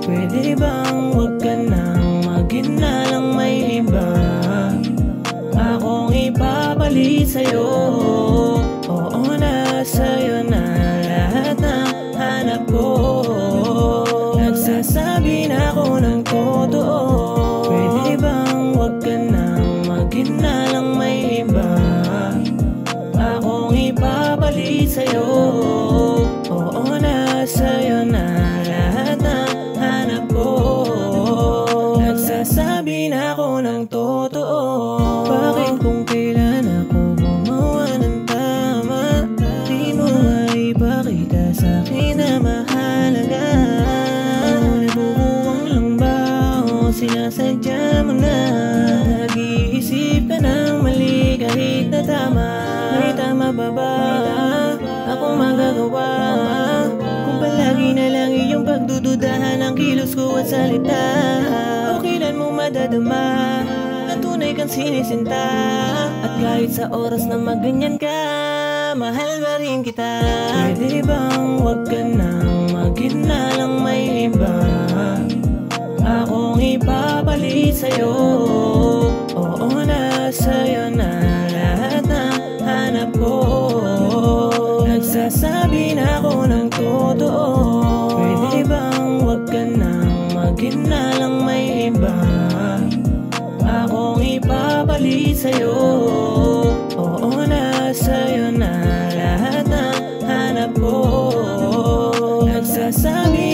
Pwede bang wag ka nang maginalang may iba? Akong ipapalit sa'yo. Oo na, sa'yo na lahat ng hanap ko. Nagsasabi na ako ng totoo. Pwede bang wag ka nang maginalang may iba? Akong ipapalit sa'yo. Oo na, sa'yo na lahat ng hanap ko. Nagsasabi na ako ng totoo. Bakit kung kailan ako gumawa ng tama, di mo maipakita sa'kin na mahalaga? Nabubuwang lang ba o sinasadya mo na? Nag-iisip ka ng mali kahit na tama. May tama ba ba akong magagawa? Kung palagi na lang iyong pagdududahan ang kilos ko at salita, o kailan mo madadama na tunay kang sinisinta? At kahit sa oras na magganyan ka, mahal pa rin kita. Pwede bang wag ka nang maginalang may iba? Akong ipapalit sa'yo. Oo na, sa'yo na lahat ng hanap ko. Nagsasabi na ako ng totoo. Pwede bang wag ka nang maginalang may iba? Akong ipapalit sa'yo. Oo na, sa'yo na lahat ng hanap ko. Nagsasabi